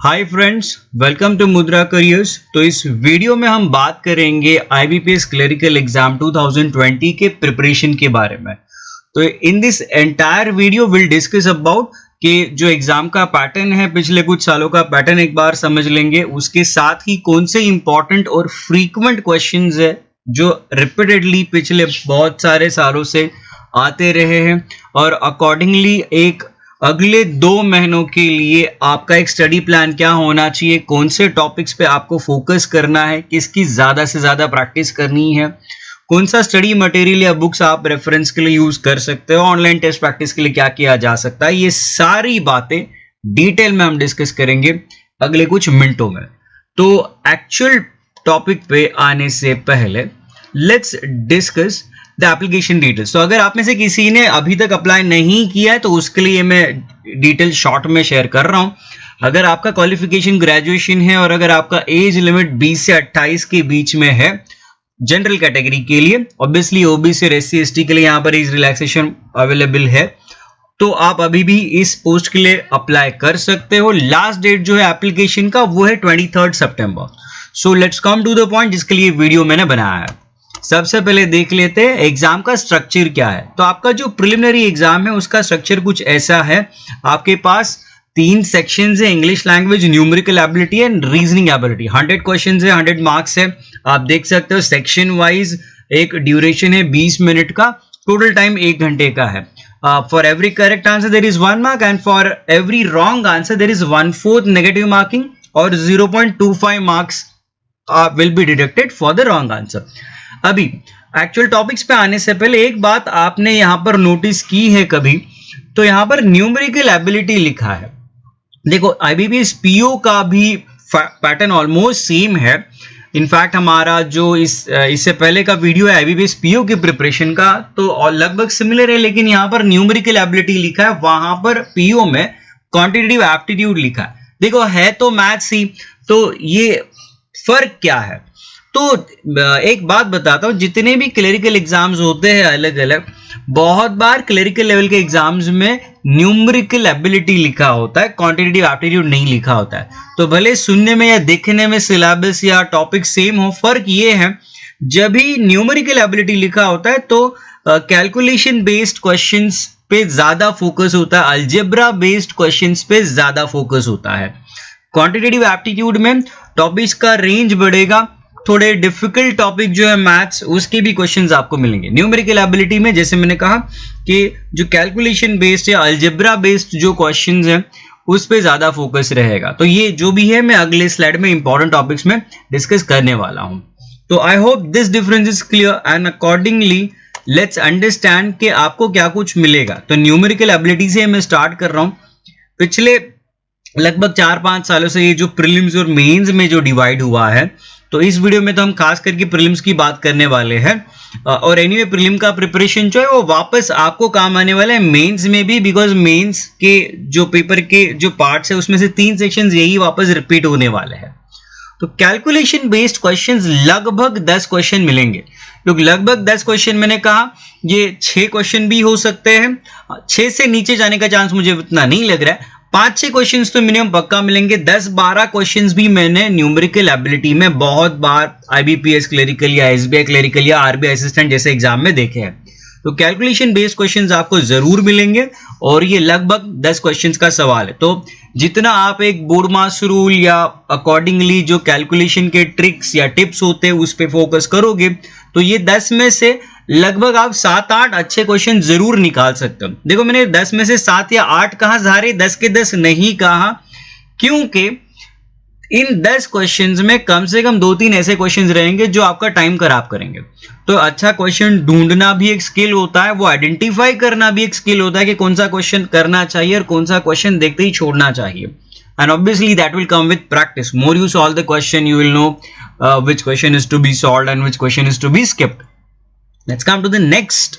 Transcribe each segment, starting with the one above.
Hi friends, welcome to मुद्रा careers. तो इस वीडियो में हम बात करेंगे आईबीपीएस क्लरिकल एग्जाम 2020 के प्रिपरेशन के बारे में। तो in this entire video will discuss about कि जो एग्जाम का पैटर्न है, पिछले कुछ सालों का पैटर्न एक बार समझ लेंगे। उसके साथ ही कौन से इंपॉर्टेंट और फ्रीक्वेंट क्वेश्चंस है जो रिपीटेडली पिछले बहुत सारे सालों से आते रहे हैं, और अकॉर्डिंगली एक अगले 2 महीनों के लिए आपका एक स्टडी प्लान क्या होना चाहिए, कौन से टॉपिक्स पे आपको फोकस करना है, किसकी ज्यादा से ज्यादा प्रैक्टिस करनी है, कौन सा स्टडी मटेरियल या बुक्स आप रेफरेंस के लिए यूज कर सकते हो, ऑनलाइन टेस्ट प्रैक्टिस के लिए क्या किया जा सकता है, ये सारी बातें डिटेल में हम डिस्कस करेंगे अगले कुछ मिनटों में। तो एक्चुअल टॉपिक पे आने से पहले let's discuss the application details. तो अगर आप में से किसी ने अभी तक अप्लाई नहीं किया है तो उसके लिए मैं डिटेल शॉर्ट में शेयर कर रहा हूं। अगर आपका क्वालिफिकेशन ग्रेजुएशन है और अगर आपका एज लिमिट 20 से 28 के बीच में है जनरल कैटेगरी के लिए, ऑब्वियसली ओबीसी और एससी एसटी के लिए यहां पर एज रिलैक्सेशन अवेलेबल है, तो आप अभी भी इस पोस्ट के लिए अप्लाई कर सकते हो। लास्ट डेट जो है एप्लीकेशन का वो है 23 सितंबर। So let's come to the point, जिसके लिए वीडियो मैंने बनाया है। सबसे पहले देख लेते हैं एग्जाम का स्ट्रक्चर क्या है। तो आपका जो प्रिलिमिनरी एग्जाम है उसका स्ट्रक्चर कुछ ऐसा है। आपके पास 3 सेक्शंस है, English language, numerical ability and reasoning ability. 100 questions है, 100 मार्क्स है। आप देख सकते हो सेक्शन वाइज एक ड्यूरेशन है 20 मिनट का, टोटल टाइम 1 घंटे का है। For every correct answer there is 1 mark and for every wrong answer there is 1/4 negative marking और 0.25 marks will be deducted for the wrong answer. अभी एक्चुअल टॉपिक्स पे आने से पहले एक बात आपने यहां पर नोटिस की है कभी, तो यहां पर न्यूमेरिकल एबिलिटी लिखा है। देखो आईबीपीएस पीओ का भी पैटर्न ऑलमोस्ट सेम है। इनफैक्ट हमारा जो इससे पहले का वीडियो है आईबीपीएस पीओ की प्रिपरेशन का, तो लगभग सिमिलर है, लेकिन यहां पर न्यूमेरिकल एबिलिटी लिखा है, वहां पर पीओ में क्वांटिटेटिव एप्टीट्यूड लिखा है। देखो है तो मैथ्स ही, तो ये फर्क क्या है। तो एक बात बताता हूं, जितने भी क्लरिकल एग्जाम्स होते हैं अलग अलग, बहुत बार क्लरिकल लेवल के एग्जाम्स में न्यूमेरिकल एबिलिटी लिखा होता है, क्वांटिटेटिव एप्टीट्यूड नहीं लिखा होता है। तो भले सुनने में या देखने में सिलेबस या टॉपिक सेम हो, फर्क ये है जब भी न्यूमेरिकल एबिलिटी लिखा होता है तो कैलकुलेशन बेस्ड क्वेश्चंस पे ज्यादा फोकस होता है, अलजेब्रा बेस्ड क्वेश्चंस पे ज्यादा फोकस होता है। क्वांटिटेटिव एप्टीट्यूड में टॉपिक्स का रेंज बढ़ेगा, थोड़े डिफिकल्ट टॉपिक जो है मैथ्स उसके भी क्वेश्चंस आपको मिलेंगे। न्यूमेरिकल एबिलिटी में जैसे मैंने कहा कि जो कैलकुलेशन बेस्ड या अलजेब्रा बेस्ड जो क्वेश्चंस हैं उस पे ज्यादा फोकस रहेगा। तो ये जो भी है मैं अगले स्लाइड में इंपॉर्टेंट टॉपिक्स में डिस्कस करने वाला हूं। तो I hope this difference is clear and accordingly let's understand कि आपको क्या कुछ मिलेगा। तो न्यूमेरिकल एबिलिटी से मैं स्टार्ट कर रहा हूं। पिछले लगभग 4-5 सालों से ये जो प्रीलिम्स और मेंस में जो डिवाइड हुआ है, तो इस वीडियो में तो हम खास करके प्रीलिम्स की बात करने वाले हैं, और एनीवे प्रीलिम का प्रिपरेशन जो है वो वापस आपको काम आने वाला है मेंस में भी, बिकॉज मेंस के जो पेपर के जो पार्ट्स है उसमें से 3 सेक्शंस यही वापस रिपीट होने वाले हैं। तो कैलकुलेशन बेस्ड क्वेश्चंस लगभग 10 क्वेश्चन मिलेंगे। लोग लगभग 10 क्वेश्चन मैंने कहा, ये 6 क्वेश्चन भी हो सकते हैं, 6 से नीचे जाने का चांस मुझे उतना नहीं लग रहा है। 5-6 क्वेश्चंस तो मिनिमम पक्का मिलेंगे। 10-12 क्वेश्चंस भी मैंने न्यूमेरिकल एबिलिटी में बहुत बार आईबीपीएस क्लरिकल या एसबीआई क्लरिकल या आरबीआई असिस्टेंट जैसे एग्जाम में देखे हैं। तो कैलकुलेशन बेस्ड क्वेश्चंस आपको जरूर मिलेंगे और ये लगभग 10 क्वेश्चंस का सवाल है। तो जितना आप एक बोर्ड मास रूल या अकॉर्डिंगली जो कैलकुलेशन के ट्रिक्स या टिप्स होते हैं उस पर फोकस करोगे तो ये 10 में से लगभग आप 7-8 अच्छे क्वेश्चन जरूर निकाल सकते हो। देखो मैंने 10 में से 7 या 8 कहा, सारे 10 के 10 नहीं कहा, क्योंकि इन 10 क्वेश्चंस में कम से कम 2-3 ऐसे क्वेश्चंस रहेंगे जो आपका टाइम खराब करेंगे। तो अच्छा क्वेश्चन ढूंढना भी एक स्किल होता है, वो आइडेंटिफाई करना भी एक स्किल होता है कि कौन सा क्वेश्चन करना चाहिए और कौन सा क्वेश्चन देखते ही छोड़ना चाहिए। And obviously that will come with practice. More you solve the question you will know which question is to be solved and which question is to be skipped. Let's come to the next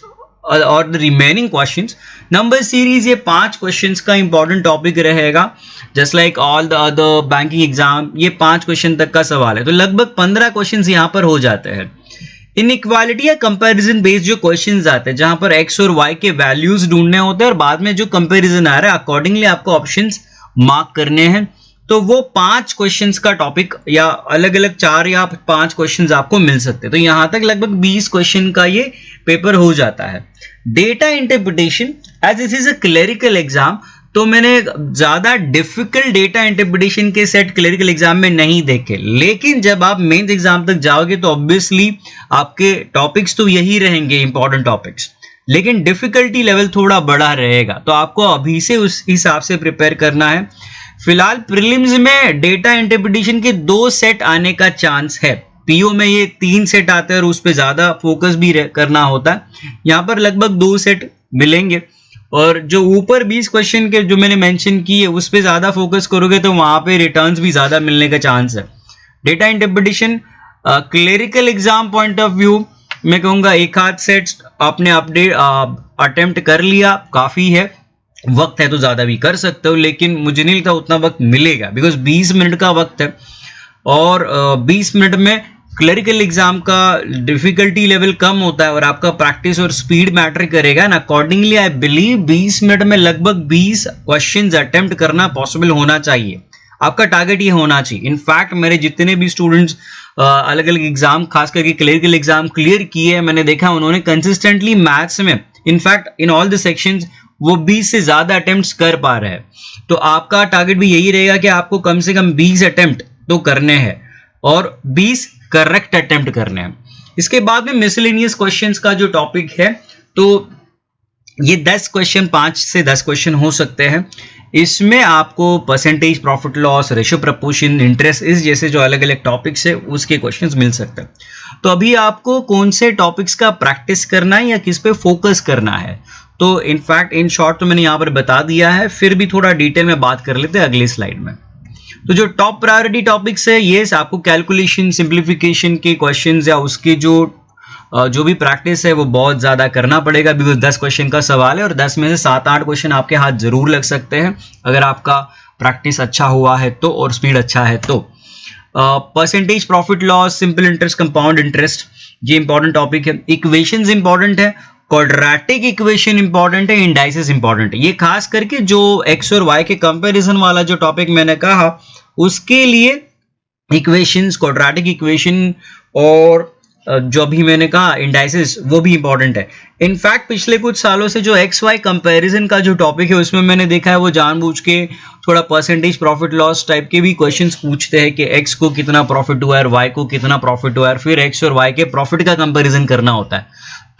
or the remaining questions. Number series ये 5 questions का important topic रहेगा, just like all the other banking exam। ये 5 question तक का सवाल है, तो लगभग 15 questions यहाँ पर हो जाते हैं। इनइक्वालिटी या कंपैरिजन बेस्ड जो क्वेश्चंस आते हैं जहां पर x और y के वैल्यूज ढूंढने होते हैं और बाद में जो कंपैरिजन आ रहा है अकॉर्डिंगली आपको ऑप्शंस मार्क करने हैं। तो वो 5 क्वेश्चंस का टॉपिक या अलग अलग 4 या 5 क्वेश्चंस आपको मिल सकते हैं। तो यहां तक लगभग 20 क्वेश्चन का ये पेपर हो जाता है। Data interpretation, as this is a clerical exam, तो मैंने ज्यादा डिफिकल्ट डेटा इंटरप्रिटेशन के सेट क्लरिकल एग्जाम में नहीं देखे, लेकिन जब आप मेंस एग्जाम तक जाओगे तो ऑब्वियसली आपके टॉपिक्स तो यही रहेंगे इंपॉर्टेंट टॉपिक्स, लेकिन डिफिकल्टी लेवल थोड़ा बड़ा रहेगा, तो आपको अभी से उस हिसाब से प्रिपेयर करना है। फिलहाल प्रीलिम्स में डेटा इंटरप्रिटेशन के 2 सेट आने का चांस है, पीओ में ये 3 सेट आते हैं और उस पर ज्यादा फोकस भी करना होता है। यहाँ पर लगभग 2 सेट मिलेंगे, और जो ऊपर 20 क्वेश्चन के जो मैंने मेंशन किए उस पर ज्यादा फोकस करोगे तो वहां पे रिटर्न्स भी ज्यादा मिलने का चांस है। Data interpretation clerical exam point of view मैं कहूंगा एक आध सेट आपने अपडेट अटेम्प्ट कर लिया काफी है, वक्त है तो ज्यादा भी कर सकते हो, लेकिन मुझे नहीं लगता उतना वक्त मिलेगा, बिकॉज 20 मिनट का वक्त है और 20 मिनट में क्लरिकल एग्जाम का डिफिकल्टी लेवल कम होता है और आपका प्रैक्टिस और स्पीड मैटर करेगा ना। अकॉर्डिंगली आई बिलीव 20 मिनट में लगभग 20 क्वेश्चंस अटेम्प्ट करना पॉसिबल होना चाहिए, आपका टारगेट ये होना चाहिए। इनफैक्ट मेरे जितने भी स्टूडेंट्स अलग अलग एग्जाम खास करके क्लरिकल एग्जाम क्लियर किए हैं, मैंने देखा उन्होंने कंसिस्टेंटली मैथ्स में in fact in all the sections वो 20 से ज्यादा अटेम्प्ट्स कर पा रहे हैं। तो आपका टारगेट भी यही रहेगा कि आपको कम से कम 20 अटेम्प्ट तो करने हैं और 20 करेक्ट अटेम्प्ट करने हैं। इसके बाद में मिसलेनियस क्वेश्चंस का जो टॉपिक है, तो ये 10 क्वेश्चन 5 से 10 क्वेश्चन हो सकते हैं। इसमें आपको percentage, profit loss, ratio proportion, interest, इस जैसे जो अलग अलग टॉपिक्स है उसके क्वेश्चंस मिल सकते हैं। तो अभी आपको कौन से टॉपिक्स का प्रैक्टिस करना है या किस पे फोकस करना है, तो इनफैक्ट इन शॉर्ट तो मैंने यहाँ पर बता दिया है, फिर भी थोड़ा डिटेल में बात कर लेते हैं अगली स्लाइड में। तो जो टॉप प्रायोरिटी टॉपिक्स है, ये आपको कैलकुलेशन, सिंप्लीफिकेशन के क्वेश्चंस या उसके जो भी प्रैक्टिस है वो बहुत ज्यादा करना पड़ेगा, बिकॉज 10 क्वेश्चन का सवाल है और 10 में से 7-8 क्वेश्चन आपके हाथ जरूर लग सकते हैं अगर आपका प्रैक्टिस अच्छा हुआ है तो और स्पीड अच्छा है तो। Percentage, profit loss, simple interest, compound interest, ये इंपॉर्टेंट टॉपिक है। इक्वेशंस इंपॉर्टेंट है, क्वाड्रेटिक इक्वेशन इंपॉर्टेंट है, इंडाइसेस इंपॉर्टेंट है। ये खास करके जो एक्स और वाई के कंपैरिजन वाला जो टॉपिक मैंने कहा उसके लिए इक्वेशंस, क्वाड्रेटिक इक्वेशन और जो अभी मैंने कहा इंडाइसेस, वो भी इंपॉर्टेंट है। इनफैक्ट पिछले कुछ सालों से जो एक्स वाई कंपैरिजन का जो टॉपिक है उसमें मैंने देखा है वो जानबूझ के थोड़ा परसेंटेज, प्रॉफिट लॉस टाइप के भी क्वेश्चंस पूछते हैं कि एक्स को कितना प्रॉफिट हुआ है, वाई को कितना प्रॉफिट हुआ है, फिर एक्स और वाई के प्रॉफिट का कंपैरिजन करना होता है।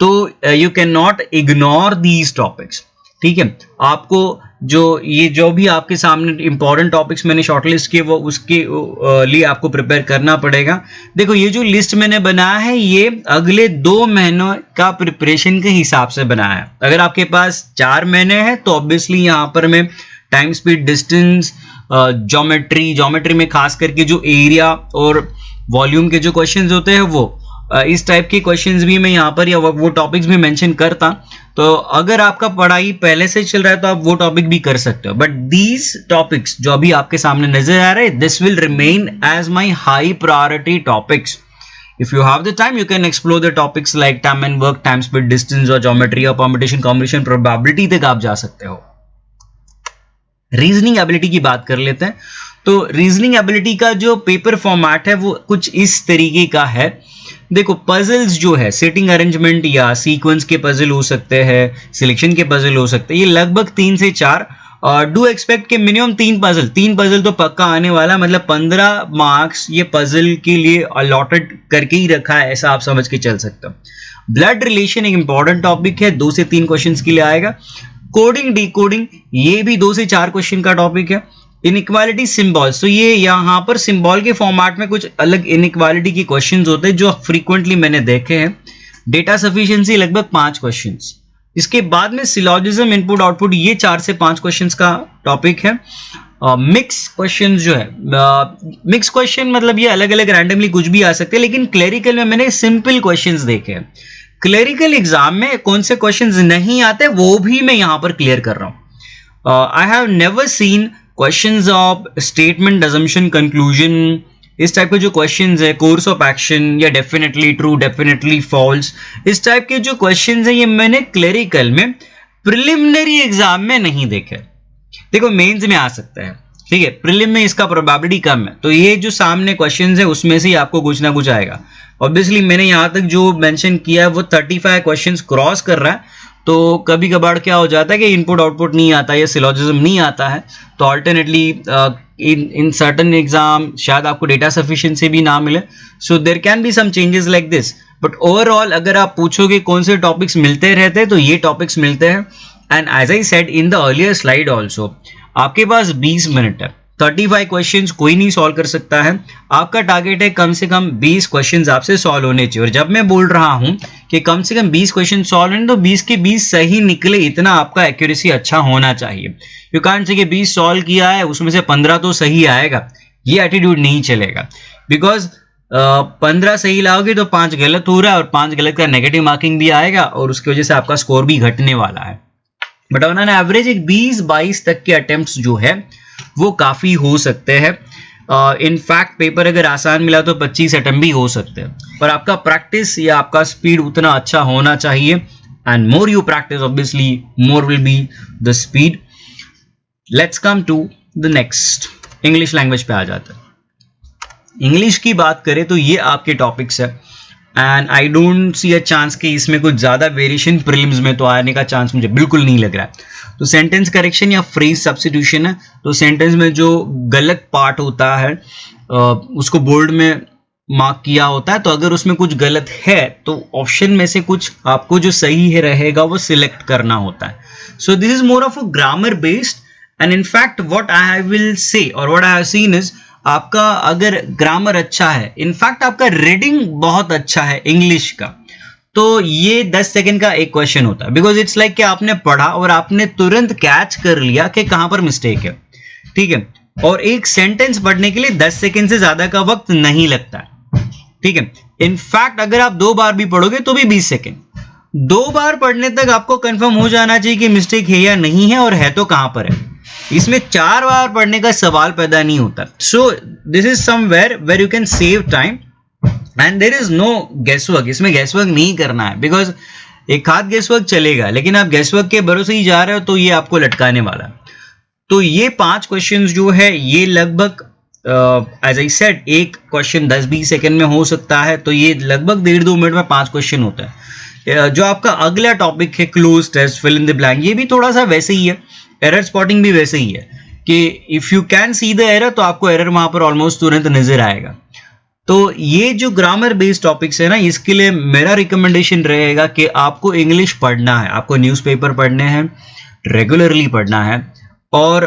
तो you can not ignore these topics, ठीक है। आपको जो भी आपके सामने इंपॉर्टेंट टॉपिक्स मैंने शॉर्टलिस्ट किए वो उसके लिए आपको प्रिपेयर करना पड़ेगा। देखो ये जो लिस्ट मैंने बनाया है ये अगले 2 महीनों का प्रिपरेशन के हिसाब से बनाया है। अगर आपके पास 4 महीने हैं तो ऑब्वियसली यहाँ पर मैं टाइम, स्पीड, डिस्टेंस, ज्योमेट्री में खास करके जो एरिया और वॉल्यूम के जो क्वेश्चंस होते हैं वो इस टाइप के क्वेश्चंस भी मैं यहाँ पर या वो टॉपिक्स भी मेंशन करता। तो अगर आपका पढ़ाई पहले से चल रहा है तो आप वो टॉपिक भी कर सकते हो, बट दीज टॉपिक्स जो अभी आपके सामने नजर आ रहे हैं this will remain as my high priority topics. If you have the time you can explore the topics like time and work, time, speed, distance और ज्योमेट्री और परम्यूटेशन, कॉम्बिनेशन, प्रोबेबिलिटी तक आप जा सकते हो। रीजनिंग एबिलिटी की बात कर लेते हैं। तो रीजनिंग एबिलिटी का जो पेपर फॉर्मेट है वो कुछ इस तरीके का है। देखो पजल्स जो है, सेटिंग अरेंजमेंट या सीक्वेंस के पजल हो सकते हैं, सिलेक्शन के पजल हो सकते हैं, ये लगभग 3 से 4 डू एक्सपेक्ट के मिनिमम 3 पजल तो पक्का आने वाला, मतलब 15 मार्क्स ये पजल के लिए अलॉटेड करके ही रखा है, ऐसा आप समझ के चल सकते हो। ब्लड रिलेशन एक इंपॉर्टेंट टॉपिक है, 2 से 3 क्वेश्चंस के लिए आएगा। कोडिंग, डिकोडिंग, ये भी 2 से 4 क्वेश्चन का टॉपिक है। इनइक्वालिटी सिंबल्स, तो ये यहाँ पर सिंबल के फॉर्मेट में कुछ अलग इनइक्वालिटी के क्वेश्चंस होते हैं जो फ्रीक्वेंटली मैंने देखे हैं। डेटा सफिशिएंसी लगभग 5 क्वेश्चंस। इसके बाद में सिलोजिज्म, इनपुट आउटपुट, ये 4 से 5 क्वेश्चंस का टॉपिक है। मिक्स क्वेश्चन जो है, मिक्स क्वेश्चन मतलब ये अलग अलग रैंडमली कुछ भी आ सकते हैं, लेकिन क्लरिकल में मैंने सिंपल क्वेश्चंस देखे हैं। क्लरिकल एग्जाम में कौन से क्वेश्चंस नहीं आते वो भी मैं यहां पर क्लियर कर रहा हूं। I have never seen questions of statement, assumption, conclusion, इस टाइप के जो क्वेश्चंस है, कोर्स ऑफ एक्शन या डेफिनेटली ट्रू, डेफिनेटली फॉल्स, इस टाइप के जो क्वेश्चंस है ये मैंने क्लरिकल में प्रिलिमिनरी एग्जाम में नहीं देखे। देखो मेंस में आ सकता है, ठीक है, प्रीलिम में इसका प्रोबेबिलिटी कम है, तो ये जो सामने क्वेश्चंस है उसमें से ही आपको कुछ ना कुछ आएगा। ऑब्वियसली मैंने यहाँ तक जो मेंशन किया है वो 35 क्वेश्चंस क्रॉस कर रहा है, तो कभी कभार क्या हो जाता है कि इनपुट आउटपुट नहीं आता या सिलोजिज्म नहीं आता है, तो ऑल्टरनेटली इन सर्टन एग्जाम शायद आपको डेटा सफिशिएंसी भी ना मिले, so there can be some changes like this. But overall अगर आप पूछोगे कौन से टॉपिक्स मिलते रहते हैं, तो ये टॉपिक्स मिलते हैं। And as I said in the earlier slide also, आपके पास 20 मिनट है, 35 क्वेश्चंस कोई नहीं सॉल्व कर सकता है। आपका टारगेट है कम से कम 20 क्वेश्चंस आपसे सॉल्व होने चाहिए। और जब मैं बोल रहा हूं कि कम से कम 20 क्वेश्चन सॉल्व होने, तो 20 के 20 सही निकले, इतना आपका एक्यूरेसी अच्छा होना चाहिए। यू कांट से कि 20 सॉल्व किया है उसमें से 15 तो सही आएगा, ये एटीट्यूड नहीं चलेगा। बिकॉज 15 सही लाओगे तो 5 गलत हो रहा है, और 5 गलत का नेगेटिव मार्किंग भी आएगा, और उसकी वजह से आपका स्कोर भी घटने वाला है। बट ऑन एन एवरेज एक 20-22 तक के अटेम्प्ट्स जो है वो काफी हो सकते हैं। इनफैक्ट पेपर अगर आसान मिला तो 25 अटेम्प्ट भी हो सकते हैं, पर आपका प्रैक्टिस या आपका स्पीड उतना अच्छा होना चाहिए। And more you practice obviously more will be the speed. Let's come to the next, English language पे आ जाता है। इंग्लिश की बात करें तो ये आपके टॉपिक्स है, and I don't see a chance कि इसमें कुछ ज्यादा वेरिएशन प्रीलिम्स में तो आने का चांस मुझे बिल्कुल नहीं लग रहा है। तो सेंटेंस करेक्शन या फ्रेज सब्स्टिट्यूशन है, तो सेंटेंस में जो गलत पार्ट होता है उसको बोल्ड में मार्क किया होता है, तो अगर उसमें कुछ गलत है तो ऑप्शन में से कुछ आपको जो सही है रहेगा वो सिलेक्ट करना होता है। So this is more of a grammar based, and in fact what I will say और what I have seen is, आपका अगर ग्रामर अच्छा है, इनफैक्ट आपका रीडिंग बहुत अच्छा है इंग्लिश का, तो ये 10 सेकंड का एक क्वेश्चन होता है। बिकॉज इट्स लाइक कि आपने पढ़ा और आपने तुरंत कैच कर लिया कि कहां पर मिस्टेक है, ठीक है। और एक सेंटेंस पढ़ने के लिए 10 सेकंड से ज्यादा का वक्त नहीं लगता है, ठीक है। इनफैक्ट अगर आप 2 बार भी पढ़ोगे तो भी 20 सेकंड, 2 बार पढ़ने तक आपको कंफर्म हो जाना चाहिए कि मिस्टेक है या नहीं है, और है तो कहां पर है। इसमें 4 बार पढ़ने का सवाल पैदा नहीं होता। So this is somewhere where you can save time and there is no guesswork. इसमें गैसवर्क नहीं करना है, बिकॉज एक हाथ गैसवर्क चलेगा, लेकिन आप गैसवर्क के भरोसे ही जा रहे हो तो ये आपको लटकाने वाला है। तो ये 5 क्वेश्चंस जो है ये लगभग एज आई सेड एक क्वेश्चन 10-20 सेकंड में हो सकता है, तो ये लगभग 1.5-2 मिनट में 5 क्वेश्चन होता है। जो आपका अगला टॉपिक है cloze test, fill in the blank, ये भी थोड़ा सा वैसे ही है। एरर स्पॉटिंग भी वैसे ही है कि if you can see the error, तो आपको एरर वहां पर ऑलमोस्ट तुरंत नजर आएगा। तो ये जो ग्रामर बेस्ड टॉपिक्स है ना, इसके लिए मेरा रिकमेंडेशन रहेगा कि आपको इंग्लिश पढ़ना है, आपको न्यूज़पेपर पढ़ने हैं, रेगुलरली पढ़ना है, और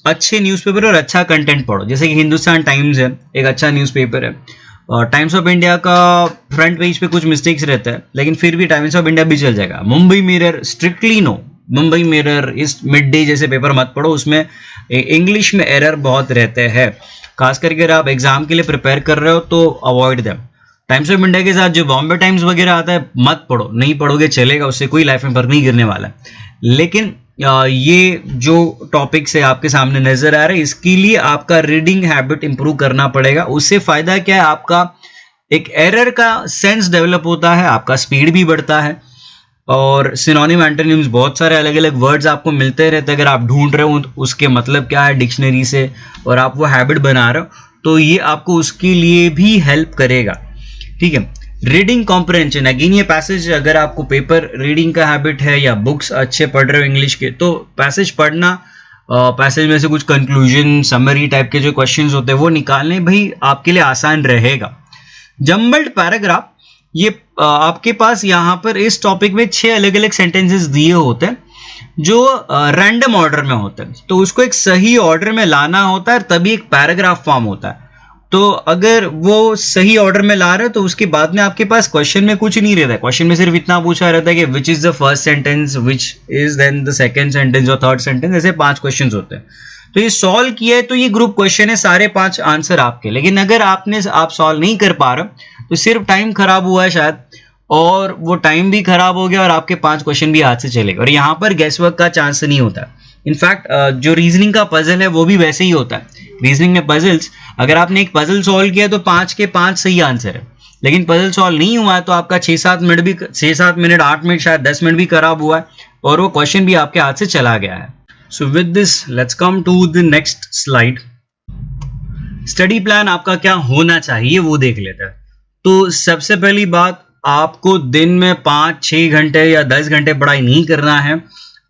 अच्छे न्यूज़पेपर और अच्छा कंटेंट पढ़ो। जैसे कि हिंदुस्तान टाइम्स है, एक अच्छा न्यूज़पेपर है, और टाइम्स ऑफ इंडिया का फ्रंट पेज पे कुछ मिस्टेक्स रहता है, लेकिन फिर भी टाइम्स ऑफ इंडिया भी चल जाएगा। Mumbai Mirror strictly no, Mumbai Mirror, इस मिड डे जैसे पेपर मत पढ़ो, उसमें इंग्लिश में एरर बहुत रहते हैं। खास करके अगर आप एग्जाम के लिए प्रिपेयर कर रहे हो तो avoid them. Times of India के साथ जो बॉम्बे टाइम्स वगैरह आता है मत पढ़ो, नहीं पढ़ोगे चलेगा, उससे कोई लाइफ में फर्क नहीं गिरने वाला है। लेकिन ये जो टॉपिक्स है आपके सामने नजर आ रहा है, इसके लिए आपका रीडिंग हैबिट इंप्रूव करना पड़ेगा। उससे फायदा क्या है, आपका एक एरर का सेंस डेवलप होता है, आपका स्पीड भी बढ़ता है, और सिनोनिम एंटोनिम्स बहुत सारे अलग अलग वर्ड्स आपको मिलते रहते हैं। अगर आप ढूंढ रहे हो उसके मतलब क्या है डिक्शनरी से, और आप वो हैबिट बना रहे हो, तो ये आपको उसके लिए भी हेल्प करेगा, ठीक है। रीडिंग कॉम्प्रहेंशन, अगेन ये पैसेज, अगर आपको पेपर रीडिंग का हैबिट है या बुक्स अच्छे पढ़ रहे हो इंग्लिश के, तो पैसेज पढ़ना, पैसेज में से कुछ कंक्लूजन समरी टाइप के जो क्वेश्चंस होते हैं वो निकालने भाई आपके लिए आसान रहेगा। जम्बल्ड पैराग्राफ, ये आपके पास यहाँ पर इस टॉपिक में 6 अलग अलग सेंटेंसेस दिए होते हैं जो रैंडम ऑर्डर में होते हैं, तो उसको एक सही ऑर्डर में लाना होता है, तभी एक पैराग्राफ फॉर्म होता है। तो अगर वो सही ऑर्डर में ला रहे हो तो उसके बाद में आपके पास क्वेश्चन में कुछ नहीं रहता है। क्वेश्चन में सिर्फ इतना पूछा रहता है कि which is the first sentence, which is then the second sentence और थर्ड सेंटेंस, ऐसे 5 क्वेश्चंस होते हैं। तो ये सॉल्व किया है तो ये ग्रुप क्वेश्चन है, सारे 5 आंसर आपके। लेकिन अगर आप सॉल्व नहीं कर पा रहे तो सिर्फ टाइम खराब हुआ है शायद, और वो टाइम भी खराब हो गया और आपके 5 क्वेश्चन भी हाथ से चले गए, और यहाँ पर गैसवर्क का चांस नहीं होता। इनफैक्ट जो रीजनिंग का पजल है वो भी वैसे ही होता है। रीजनिंग में पजल्स, अगर आपने एक पजल सॉल्व किया तो 5 के 5 सही आंसर है, लेकिन पजल सॉल्व नहीं हुआ है तो आपका 6-7 मिनट भी 6-7 मिनट 8 मिनट शायद 10 मिनट भी खराब हुआ है, और वो क्वेश्चन भी आपके हाथ से चला गया है। So with this let's come to the next slide. Study plan आपका क्या होना चाहिए वो देख लेते हैं। तो सबसे पहली बात, आपको दिन में 5-6 घंटे या 10 घंटे पढ़ाई नहीं करना है,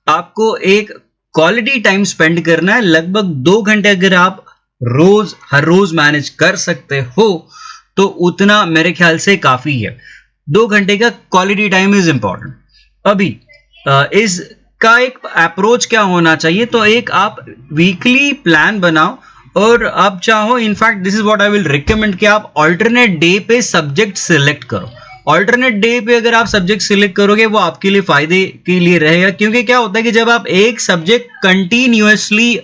आपको एक क्वालिटी टाइम स्पेंड करना है। लगभग 2 घंटे अगर आप हर रोज मैनेज कर सकते हो तो उतना मेरे ख्याल से काफी है। 2 घंटे का क्वालिटी टाइम इज इंपॉर्टेंट। अभी इसका एक अप्रोच क्या होना चाहिए, तो एक आप वीकली प्लान बनाओ और आप चाहो, in fact this is what I will recommend, कि आप ऑल्टरनेट डे पे सब्जेक्ट सिलेक्ट करो। ऑल्टरनेट डे पे अगर आप सब्जेक्ट सिलेक्ट करोगे वो आपके लिए फायदे के लिए रहेगा, क्योंकि क्या होता है कि जब आप एक सब्जेक्ट कंटिन्यूअसली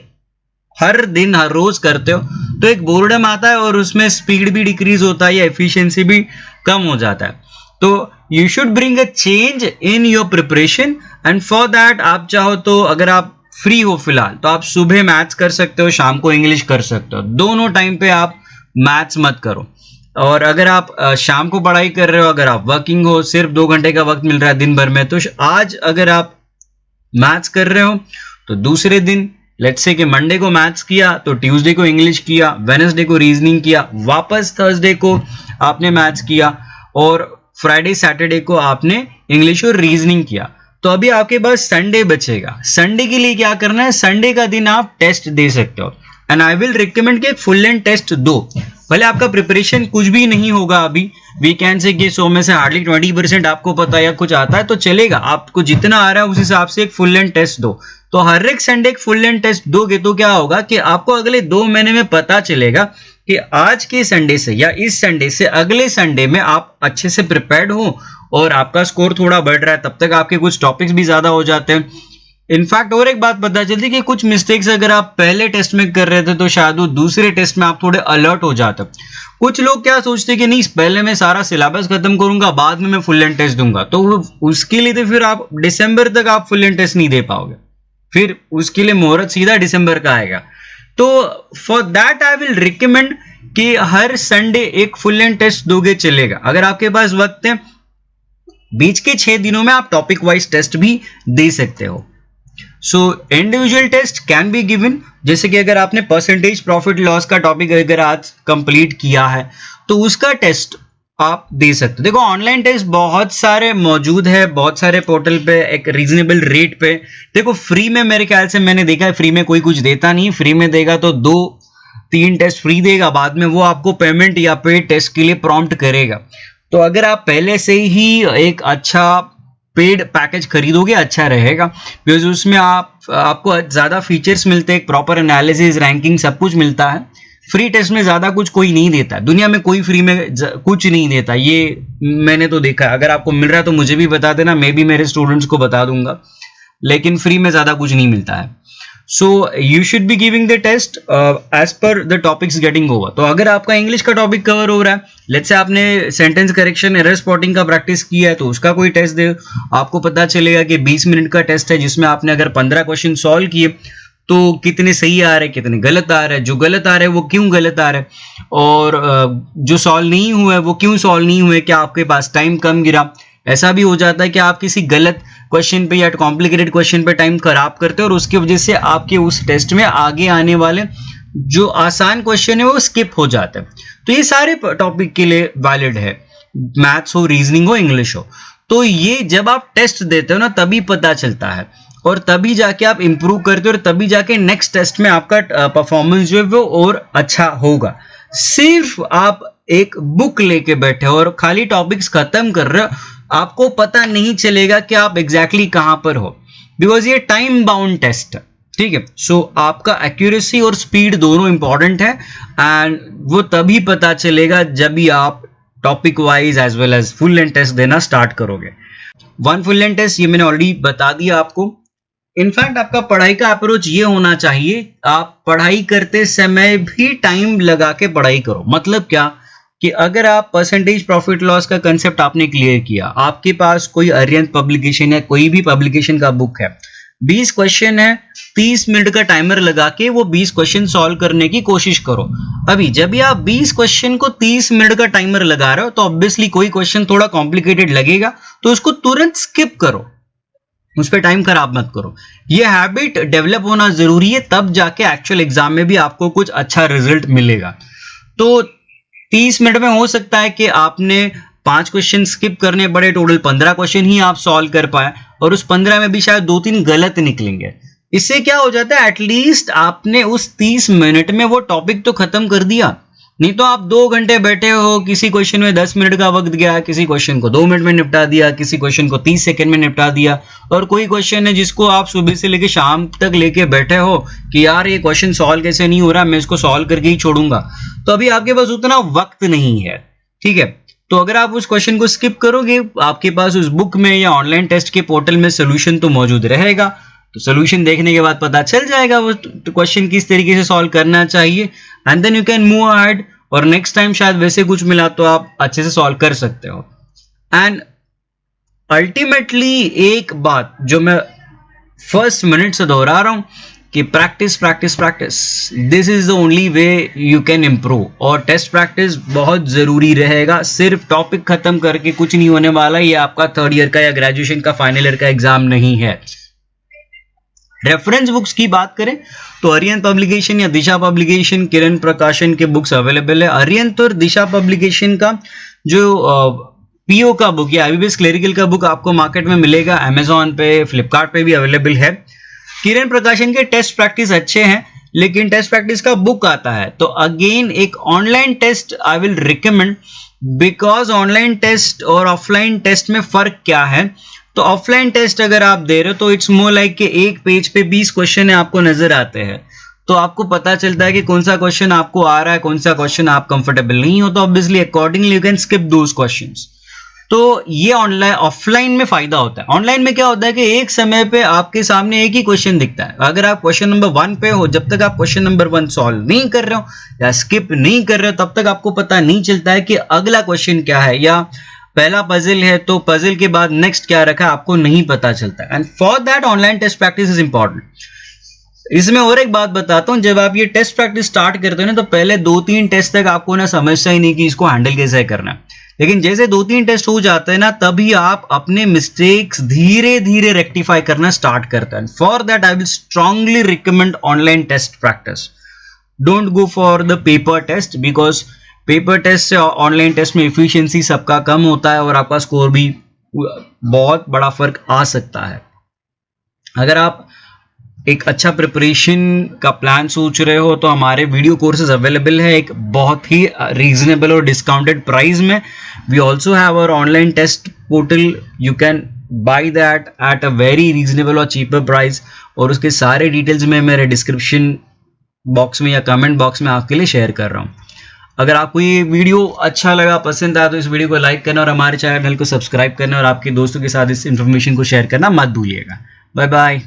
हर दिन हर रोज करते हो तो एक बोर्डम आता है और उसमें स्पीड भी डिक्रीज होता है या एफिशिएंसी भी कम हो जाता है। तो you should bring a change in your preparation, and for that आप चाहो तो अगर आप फ्री हो फिलहाल तो आप सुबह मैथ्स कर सकते हो, शाम को इंग्लिश कर सकते हो। दोनों टाइम पे आप मैथ्स मत करो। और अगर आप शाम को पढ़ाई कर रहे हो, अगर आप वर्किंग हो, सिर्फ 2 घंटे का वक्त मिल रहा है दिन भर में, तो आज अगर आप मैथ्स कर रहे हो तो दूसरे दिन लेट्स से कि मंडे को मैथ्स किया तो ट्यूसडे को इंग्लिश किया, वेडनेसडे को रीजनिंग किया, वापस थर्सडे को आपने मैथ्स किया और फ्राइडे सैटरडे को आपने इंग्लिश और रीजनिंग किया। तो अभी आपके पास संडे बचेगा। संडे के लिए क्या करना है, संडे का दिन आप टेस्ट दे सकते हो, एंड आई विल रिकमेंड कि फुल लेंथ टेस्ट दो। भले आपका प्रिपरेशन कुछ भी नहीं होगा, अभी वी कैन से कि 100 में से हार्डली 20% आपको पता है या कुछ आता है तो चलेगा, आपको जितना आ रहा है उस हिसाब से एक फुल लेंथ टेस्ट दो। तो हर एक संडे एक फुल लेंथ टेस्ट दोगे तो क्या होगा कि आपको अगले 2 महीने में पता चलेगा कि आज के संडे से या इस संडे से अगले संडे में आप अच्छे से प्रिपेयर्ड हो और आपका स्कोर थोड़ा बढ़ रहा है। तब तक आपके कुछ टॉपिक्स भी ज्यादा हो जाते हैं। इनफैक्ट और एक बात पता चलती है कि कुछ मिस्टेक्स अगर आप पहले टेस्ट में कर रहे थे तो शायद वो दूसरे टेस्ट में आप थोड़े अलर्ट हो जाते। कुछ लोग क्या सोचते कि नहीं, पहले मैं सारा सिलेबस खत्म करूंगा, बाद में मैं फुल लेंथ टेस्ट दूंगा, तो उसके लिए तो फिर आप दिसंबर तक आप फुल लेंथ टेस्ट नहीं दे पाओगे, फिर उसके लिए मुहूर्त सीधा दिसंबर का आएगा। तो for that I will recommend कि हर संडे एक फुल लेंथ टेस्ट दोगे चलेगा। अगर आपके पास वक्त है, बीच के 6 दिनों में आप टॉपिक वाइज टेस्ट भी दे सकते हो। So individual test can be given, जैसे कि अगर आपने परसेंटेज प्रॉफिट लॉस का टॉपिक अगर आज कंप्लीट किया है तो उसका टेस्ट आप दे सकते हो। देखो ऑनलाइन टेस्ट बहुत सारे मौजूद है, बहुत सारे पोर्टल पे एक रीजनेबल रेट पे। देखो फ्री में मेरे ख्याल से मैंने देखा है, फ्री में कोई कुछ देता नहीं। फ्री में देगा तो 2-3 टेस्ट फ्री देगा, बाद में वो आपको पेमेंट या पेड टेस्ट के लिए प्रॉम्प्ट करेगा। तो अगर आप पहले से ही एक अच्छा पेड पैकेज खरीदोगे अच्छा रहेगा, बिकॉज उसमें आपको ज्यादा फीचर्स मिलते हैं, प्रॉपर एनालिसिस, रैंकिंग सब कुछ मिलता है। फ्री टेस्ट में ज्यादा कुछ कोई नहीं देता, दुनिया में कोई फ्री में कुछ नहीं देता, ये मैंने तो देखा है। अगर आपको मिल रहा है तो मुझे भी बता देना, मैं भी मेरे स्टूडेंट्स को बता दूंगा, लेकिन फ्री में ज्यादा कुछ नहीं मिलता है। So you should be giving the test as per the topics getting over. तो अगर आपका इंग्लिश का टॉपिक कवर हो रहा है, लेट्स से आपने सेंटेंस करेक्शन, एरर स्पॉटिंग का प्रैक्टिस किया है, तो उसका कोई टेस्ट दे, आपको पता चलेगा कि 20 मिनट का टेस्ट है जिसमें आपने अगर 15 क्वेश्चन सॉल्व किए तो कितने सही आ रहे, कितने गलत आ रहे, जो गलत आ रहे वो क्यों गलत आ रहे, और जो सॉल्व नहीं हुए वो क्यों सॉल्व नहीं हुए, क्या आपके पास टाइम कम गिरा। ऐसा भी हो जाता है कि आप किसी गलत क्वेश्चन पे या कॉम्प्लिकेटेड क्वेश्चन पे टाइम खराब करते हो और उसकी वजह से आपके उस टेस्ट में आगे आने वाले जो आसान क्वेश्चन है वो स्किप हो जाते हैं। तो ये सारे टॉपिक के लिए वैलिड है, मैथ्स हो, रीजनिंग हो, इंग्लिश हो। तो ये जब आप टेस्ट देते हो ना तभी पता चलता है, और तभी जाके आप इंप्रूव करते हो, और तभी जाके नेक्स्ट टेस्ट में आपका परफॉर्मेंस जो है वो और अच्छा होगा। सिर्फ आप एक बुक लेके बैठे हो और खाली टॉपिक्स खत्म कर रहे हो, आपको पता नहीं चलेगा कि आप एग्जैक्टली कहां पर हो, बिकॉज ये टाइम बाउंड टेस्ट है। ठीक है, सो आपका एक्यूरेसी और स्पीड दोनों इंपॉर्टेंट है, एंड वो तभी पता चलेगा जब भी आप topic wise as well as full length test देना स्टार्ट करोगे। 1 फुल लेंथ टेस्ट ये मैंने ऑलरेडी बता दिया आपको। इनफैक्ट आपका पढ़ाई का अप्रोच ये होना चाहिए, आप पढ़ाई करते समय भी टाइम लगा के पढ़ाई करो। मतलब क्या कि अगर आप परसेंटेज प्रॉफिट लॉस का कंसेप्ट आपने क्लियर किया, आपके पास कोई अरिहंत पब्लिकेशन है, कोई भी पब्लिकेशन का बुक है, 20 क्वेश्चन है, 30 मिनट का टाइमर लगा के वो 20 क्वेश्चन सॉल्व करने की कोशिश करो। अभी जब भी आप 20 क्वेश्चन को 30 मिनट का टाइमर लगा रहे हो तो ऑब्वियसली कोई क्वेश्चन थोड़ा कॉम्प्लिकेटेड लगेगा, तो उसको तुरंत स्किप करो। उस पर टाइम खराब मत करो। ये हैबिट डेवलप होना जरूरी है, तब जाके एक्चुअल एग्जाम में भी आपको कुछ अच्छा रिजल्ट मिलेगा। तो 30 मिनट में हो सकता है कि आपने 5 क्वेश्चन स्किप करने पड़े, टोटल 15 क्वेश्चन ही आप सॉल्व कर पाए, और उस 15 में भी शायद 2-3 गलत निकलेंगे। इससे क्या हो जाता है, एटलीस्ट आपने उस 30 मिनट में वो टॉपिक तो खत्म कर दिया। नहीं तो आप 2 घंटे बैठे हो, किसी क्वेश्चन में 10 मिनट का वक्त गया, किसी क्वेश्चन को 2 मिनट में निपटा दिया, किसी क्वेश्चन को 30 सेकंड में निपटा दिया, और कोई क्वेश्चन है जिसको आप सुबह से लेके शाम तक लेके बैठे हो कि यार ये क्वेश्चन सॉल्व कैसे नहीं हो रहा, मैं इसको सॉल्व करके ही छोड़ूंगा, तो अभी आपके पास उतना वक्त नहीं है। ठीक है, तो अगर आप उस क्वेश्चन को स्किप करोगे, आपके पास उस बुक में या ऑनलाइन टेस्ट के पोर्टल में सोल्यूशन तो मौजूद रहेगा, तो सोल्यूशन देखने के बाद पता चल जाएगा वो क्वेश्चन किस तरीके से सॉल्व करना चाहिए, and then you can move ahead, और नेक्स्ट टाइम शायद वैसे कुछ मिला तो आप अच्छे से सॉल्व कर सकते हो। एंड अल्टीमेटली एक बात जो मैं फर्स्ट मिनट से दोहरा रहा हूं कि practice practice practice, this is the only way you can improve, और टेस्ट प्रैक्टिस बहुत जरूरी रहेगा। सिर्फ टॉपिक खत्म करके कुछ नहीं होने वाला, ये आपका 3rd ईयर का या ग्रेजुएशन का फाइनल ईयर का एग्जाम नहीं है। रेफरेंस बुक्स की बात करें तो अरिहंत पब्लिकेशन या दिशा पब्लिकेशन, किरण प्रकाशन के बुक्स अवेलेबल है। अरिहंत और दिशा पब्लिकेशन का जो पीओ का बुक या आईबीपीएस क्लरिकल का बुक आपको मार्केट में मिलेगा, अमेजॉन पे, फ्लिपकार्ट पे भी अवेलेबल है। किरण प्रकाशन के टेस्ट प्रैक्टिस अच्छे हैं, लेकिन टेस्ट प्रैक्टिस का बुक आता है, तो अगेन एक online test I will recommend, because online test और ऑफलाइन टेस्ट में फर्क क्या है। तो ऑफलाइन टेस्ट अगर आप दे रहे हो तो इट्स मोर लाइक कि एक पेज पे 20 क्वेश्चन है आपको नजर आते हैं, तो आपको पता चलता है कि कौन सा क्वेश्चन आपको आ रहा है, कौन सा क्वेश्चन आप कंफर्टेबल नहीं हो, तो obviously accordingly you can skip those questions. तो ये ऑनलाइन ऑफलाइन में फायदा होता है। ऑनलाइन में क्या होता है कि एक समय पे आपके सामने एक ही क्वेश्चन दिखता है, अगर आप क्वेश्चन नंबर 1 पे हो, जब तक आप क्वेश्चन नंबर 1 सॉल्व नहीं कर रहे हो या स्किप नहीं कर रहे हो, तब तक आपको पता नहीं चलता है कि अगला क्वेश्चन क्या है, या पहला पजल है तो पजल के बाद नेक्स्ट क्या रखा आपको नहीं पता चलता। And for that online test practice is important. इसमें और एक बात बताता हूं, जब आप ये टेस्ट प्रैक्टिस स्टार्ट करते हो ना, तो पहले 2-3 टेस्ट तक आपको ना समझता ही नहीं कि इसको हैंडल कैसे करना है, लेकिन जैसे 2-3 टेस्ट हो जाते हैं ना, तभी आप अपने मिस्टेक्स धीरे धीरे रेक्टिफाई करना स्टार्ट करते हैं। For that I will strongly recommend online test practice. Don't go for the paper test, because paper test से ऑनलाइन टेस्ट में एफिशिएंसी सबका कम होता है और आपका स्कोर भी बहुत बड़ा फर्क आ सकता है। अगर आप एक अच्छा प्रिपरेशन का प्लान सोच रहे हो तो हमारे वीडियो कोर्सेज अवेलेबल है एक बहुत ही रीजनेबल और डिस्काउंटेड प्राइस में। We also have our online test portal, you can buy that at a very reasonable और चीपर प्राइस, और उसके सारे डिटेल्स में मेरे डिस्क्रिप्शन बॉक्स में या कमेंट बॉक्स में आपके लिए शेयर कर रहा हूँ। अगर आपको ये वीडियो अच्छा लगा, पसंद आया, तो इस वीडियो को लाइक करना और हमारे चैनल को सब्सक्राइब करना और आपके दोस्तों के साथ इस इन्फॉर्मेशन को शेयर करना मत भूलिएगा। Bye bye.